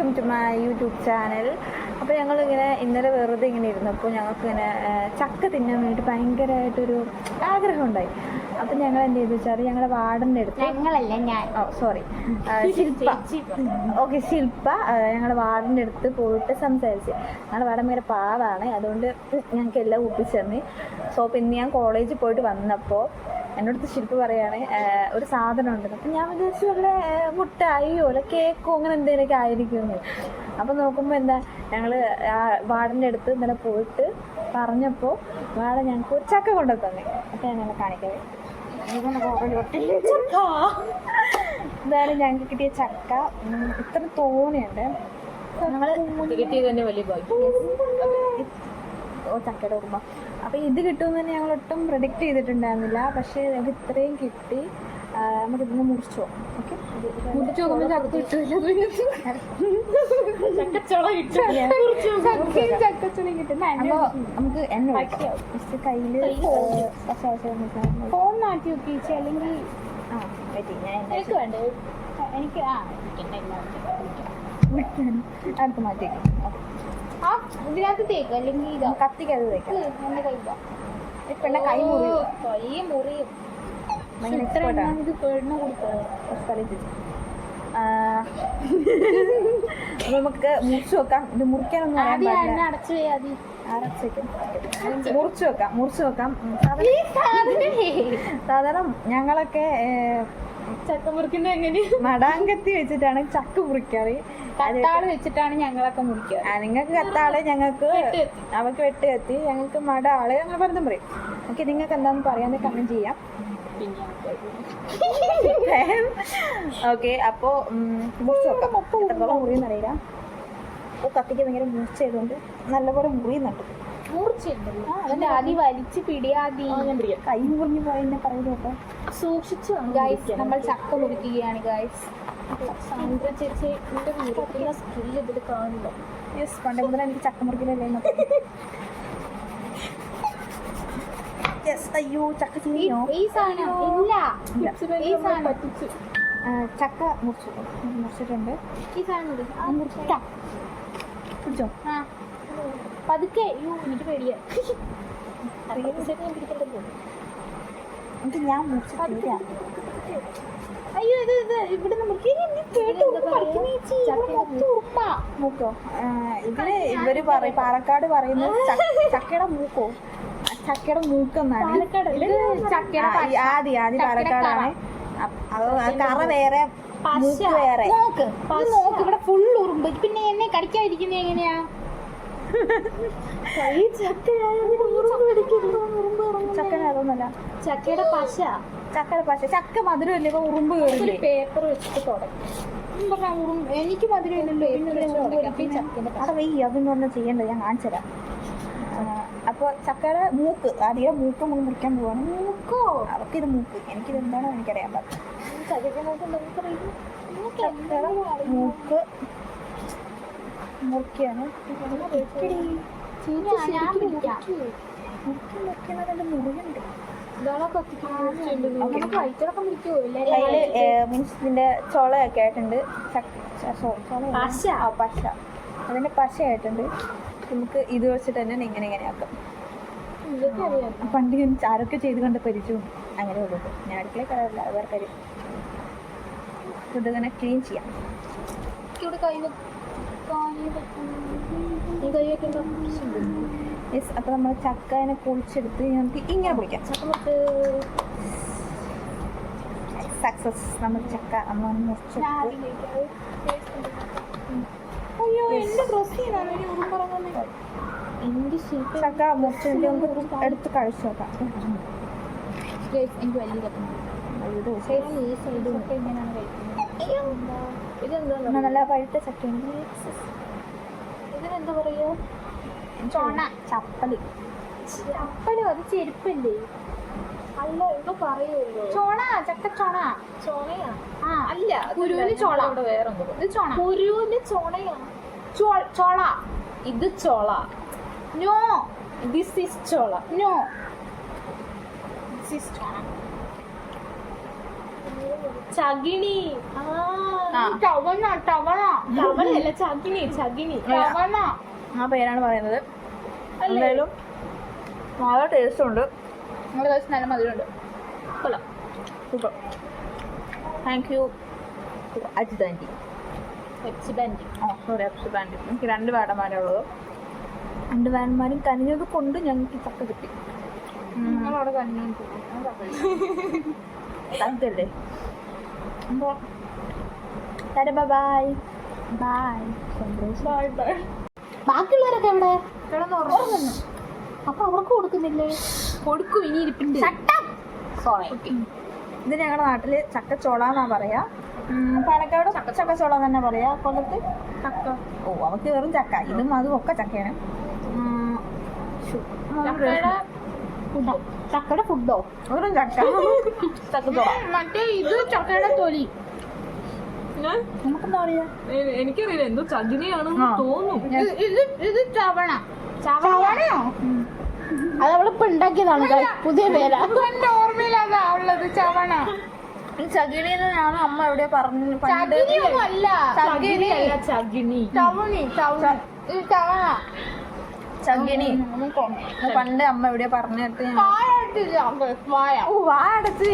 Welcome to my YouTube channel. അപ്പോൾ ഞങ്ങളിങ്ങനെ ഇന്നലെ വെറുതെ ഇങ്ങനെ ഇരുന്നപ്പോൾ ഞങ്ങൾക്കിങ്ങനെ ചക്ക തിന്നാൻ വേണ്ടിയിട്ട് ഭയങ്കരമായിട്ടൊരു ആഗ്രഹം ഉണ്ടായി. അപ്പം ഞങ്ങൾ എന്ത് ചെയ്തു വെച്ചാൽ ഞങ്ങളുടെ വാർഡൻ്റെ അടുത്ത് ശില്പ ഞങ്ങളുടെ വാർഡൻ്റെ അടുത്ത് പോയിട്ട് സംസാരിച്ച്. ഞങ്ങളുടെ വാർഡൻ ഭയങ്കര പാവാണ്, അതുകൊണ്ട് ഞങ്ങൾക്ക് എല്ലാം ഒപ്പിച്ചു തന്നെ. സോ അപ്പോൾ ഇന്ന് ഞാൻ കോളേജിൽ പോയിട്ട് വന്നപ്പോൾ എന്നോടത്ത് ശില്പ പറയാണ് ഒരു സാധനം ഉണ്ടെന്ന്. അപ്പം ഞാൻ വിചാരിച്ചു വല്ല മുട്ടായിയോ അല്ല കേക്കോ അങ്ങനെ എന്തെങ്കിലുമൊക്കെ ആയിരിക്കുമെന്ന്. അപ്പം നോക്കുമ്പോൾ എന്താ, ഞങ്ങൾ ആ വാർഡൻ്റെ അടുത്ത് ഇന്നലെ പോയിട്ട് പറഞ്ഞപ്പോൾ വാർഡൻ ഞങ്ങൾക്ക് ഒരു ചക്ക കൊണ്ടു തന്നെ. അപ്പം ഞാൻ ഞങ്ങളെ കാണിക്കവേ, എന്തായാലും ഞങ്ങൾക്ക് കിട്ടിയ ചക്ക ഇത്ര തോനെയുണ്ട്. ഞങ്ങൾ കിട്ടിയത് തന്നെ വലിയ ഭാഗ്യം. ചക്കയുടെ ഓർമ്മ. അപ്പോൾ ഇത് കിട്ടുമെന്ന് തന്നെ ഞങ്ങൾ ഒട്ടും പ്രൊഡിക്റ്റ് ചെയ്തിട്ടുണ്ടായിരുന്നില്ല. പക്ഷേ ഞങ്ങൾക്ക് ഇത്രയും കിട്ടി. നമുക്കിതിന് മുറിച്ചു പോകാം. ഓക്കെ, മുറിച്ച് നോക്കുമ്പോൾ ചക്ക കിട്ടില്ല, ചക്കച്ചുളി കിട്ടും. അപ്പോൾ നമുക്ക് എണ്ണ ഒഴിക്കാം. ജസ്റ്റ് കയ്യിൽ ഫോൺ മാറ്റി നോക്കിച്ച്, അല്ലെങ്കിൽ ഞാൻ എനിക്ക് വേണ്ട, എനിക്ക് അടുത്ത് മാറ്റി വയ്ക്കാം. ആ ഇതിനകത്ത് തേക്ക്, അല്ലെങ്കിൽ ഇതാ കത്തിക്കത് തേക്കാം. എന്റെ കൈ പെണ്ണ കൈ മുറിയും, കൈ മുറിയും. ഇത് പെണ്ണ കൊടുക്കാം. നമുക്ക് മുറിച്ച് വെക്കാം. ഇത് മുറിക്കാനൊന്നും അറിയാൻ പാടില്ല. അടച്ചു പോയാതി മുറിച്ച് വെക്കാം. സാധാരണ ഞങ്ങളൊക്കെ ചക്ക മുറിക്കുന്നത് എങ്ങനെയാ? മടാങ്കത്തി വെച്ചിട്ടാണ് ചക്ക മുറിക്കാറ്. കത്താള് വെച്ചിട്ടാണ് ഞങ്ങളൊക്കെ മുറിക്കുക. നിങ്ങൾക്ക് കത്താള്, ഞങ്ങൾക്ക് അവർക്ക് വെട്ട് കത്തി, ഞങ്ങൾക്ക് മടാള്, അങ്ങനെ പലതും പറയും. ഓക്കെ, നിങ്ങൾക്ക് എന്താന്ന് പറയാന്ന് കമന്റ് ചെയ്യാം. ഓക്കെ, അപ്പോ മുറിച്ച് വെക്കാം. എത്രത്തോളം മുറിയെന്ന് അറിയില്ല. അപ്പോൾ കത്തിക്ക് ഭയങ്കര മൂർച്ച ചെയ്തുകൊണ്ട് നല്ലപോലെ മുറിയുന്നുണ്ട്. മൂർച്ചയുണ്ടല്ലോ, അതിന്റെ അടി വലിച്ച് പിടിയാതി. കൈ മുറിഞ്ഞു പോയെന്നെ പറയുന്നു. കേട്ടോ, സൂക്ഷിച്ചു ഗൈസ്. നമ്മൾ ചക്ക മുറിക്കുകയാണ് ഗൈസ്. സാന്ദ്ര ചേച്ചിയുടെ മുറിക്കുന്ന സ്കില്ല് ഇതിൽ കാണുന്നു. യെസ്, പണ്ടേ മുതൽ എനിക്ക് ചക്ക മുറിക്കലല്ലേ. യെസ്, അയ്യോ ചക്ക ചീഞ്ഞോ. ഈ സാധനം ഇല്ല, ഈ സാധനം പറ്റിച്ചു. ചക്ക മുറിച്ചിട്ടുണ്ട്. ഈ സാധനം മുറിക്കാം. പിടിച്ചോ. ആ പതുക്കെ. എനിക്ക് പേടിയാ. എനിക്ക് ഞാൻ മുറിച്ചിട്ടില്ല. അയ്യോ, ഇത് ഇവിടുന്ന് മൂക്കോ? ഇവര് പാലക്കാട് പറയുന്നത് ചക്കയുടെ മൂക്കോ, ചക്കയുടെ മൂക്കെന്നാണ്. ആദ്യ പാലക്കാടാണ്. കറ വേറെ, മൂക്ക് വേറെ. നോക്ക് ഇവിടെ ഫുൾ ഉറുമ്പ്. പിന്നെ എന്നെ കടിക്കാതിരിക്കുന്നത് എങ്ങനെയാ? ചക്കനതൊന്നല്ല, ചക്കയുടെ പശ. ചക്ക മധുരമല്ലേ, ഇപ്പൊ ഉറുമ്പ് കയറില്ലേ? പേപ്പർ വെച്ചിട്ട് തുടങ്ങും. എനിക്ക് മധുരമില്ലല്ലോ. അവിടെ വെയ്യ, അതൊന്നും ഒന്നും ചെയ്യണ്ട, ഞാൻ കാണിച്ചു തരാം. അപ്പോൾ ചക്കയുടെ മൂക്ക്, ആദ്യം മൂക്ക് മുറിക്കാൻ പോവാണ്. മൂക്കോ? അവർക്കിത് മൂക്ക്, എനിക്കിത് എന്താണോ എനിക്കറിയാൻ പറ്റും. ചക്കയുടെ മൂക്ക് മുറിക്കാണ്. മുറിയുണ്ട്. മീൻസ് ഇതിന്റെ ചൊളയൊക്കെ ആയിട്ടുണ്ട്. പശ, അതിന്റെ പശ ആയിട്ടുണ്ട്. നമുക്ക് ഇത് വെച്ചിട്ട് തന്നെ ഇങ്ങനെ ആക്കാം. പണ്ട് ഞാൻ ആരൊക്കെ ചെയ്ത് കണ്ട പരിചയവും അങ്ങനെ ഉള്ളൂ. ഞാൻ അടുക്കളയിൽ കയറില്ല, വേറെ കാര്യം. ഇതിങ്ങനെ ക്ലീൻ ചെയ്യാം. യെസ്, അപ്പോൾ നമ്മൾ ചക്കനെ പൊളിച്ചെടുത്ത് നമുക്ക് ഇങ്ങനെ പൊളിക്കാം. സക്സസ്. നമ്മൾ ചക്ക നമ്മൾ മുറിച്ചെടുത്ത്. അയ്യോ, എന്റെ ഡ്രസ് ചക്ക മുറിച്ചെടുത്ത് നമുക്ക് എടുത്ത് കഴിച്ചു നോക്കാം. എനിക്ക് വലിയ ഇതെന്താ നല്ല പഴുത്ത ചക്കയുണ്ട്. ഇതിനെന്താ പറയുക? ചപ്പലി. അത് ചെരുപ്പല്ലേ? അല്ല, എന്തോ പറയുമല്ലോ. ചോണ, ചക്ക ചോണ. ചോണയാ? ആ, അല്ല, കുരുവിന് ചോള. വേറെ ഇത് ചോണ. കുരുവിന് ചോണയാ. ചോള. ഇത് ചോള. No, this is chola. No, this is chola. ചകിണി തവണയല്ല ചകിണി തവണ ആ പേരാണ് പറയുന്നത്. എന്തായാലും നല്ല ടേസ്റ്റ് ഉണ്ട്. നമ്മുടെ ദിവസം നല്ല മധുരമുണ്ട്. കൊള്ളാം. Super. Thank you Ajith aunty. Pepsi ബാൻഡി. Sorry Ajith aunty. എനിക്ക് 2 വേടന്മാരേ ഉള്ളത്. 2 വേടന്മാരും കനിഞ്ഞത് കൊണ്ട് ഞങ്ങൾക്ക് ചക്ക കിട്ടി. നിങ്ങളവിടെ കഞ്ഞി തണുത്തല്ലേ. അപ്പോൾ ബൈ ബൈ. ബാക്കിയുള്ളവരൊക്കെ എവിടെ കിടന്നുറങ്ങുന്നു. അപ്പൊ അവർക്ക് കൊടുക്കുന്നില്ലേ? കൊടുക്കും. ഇനി ഇരിപ്പുണ്ട്. സോറി. ഇത് ഞങ്ങളുടെ നാട്ടില് ചക്കച്ചോള എന്നാ പറയാ. പാലക്കാട് ചക്കച്ചോള തന്നെ പറയാ. കൊല്ലത്ത് ചക്ക. ഓ അവർക്ക് വെറും ചക്ക. ഇതും അതും ഒക്കെ ചക്കയാണ്. ചക്കയുടെ ഫുഡോ? വെറും ചക്ക. ചക്കച്ചോള. മറ്റേ ഇത് ചക്കയുടെ തൊലി. നമുക്കെന്താ പറയാ? എനിക്കറിയില്ല, എന്തോ ചകിരിയാണെന്ന് തോന്നുന്നു. ഇത് ചവണ. ചവണയോ? അത് അവളിപ്പോ ഉണ്ടാക്കിയതാണ്. പുതിയ പേരാ. എന്റെ ഓർമ്മയിലാ ഉള്ളത്. ചവണ. ഈ ചകിരിയാണ് അമ്മ എവിടെയോ പറഞ്ഞു. ചകിരിയൊന്നുമല്ല. ചകിണി. ചവണി. ഇത് ചവണ. ചകിണി പണ്ട് അമ്മ എവിടെയോ പറഞ്ഞിട്ട് വാടച്ച്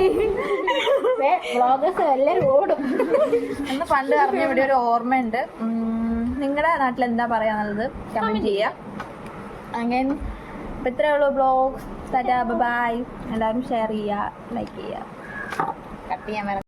എല്ലാരും ഓടും എന്ന് പണ്ട് പറഞ്ഞ ഇവിടെ ഒരു ഓർമ്മയുണ്ട്. നിങ്ങളുടെ നാട്ടിൽ എന്താ പറയാന്നുള്ളത് കമന്റ് ചെയ്യാം. അങ്ങനെ ഇപ്പം ഇത്രയേ ഉള്ളൂ ബ്ലോഗ്സ്. ബൈ. എല്ലാവരും ഷെയർ ചെയ്യുക, ലൈക്ക് ചെയ്യുക. കട്ട് ചെയ്യാൻ വരാം.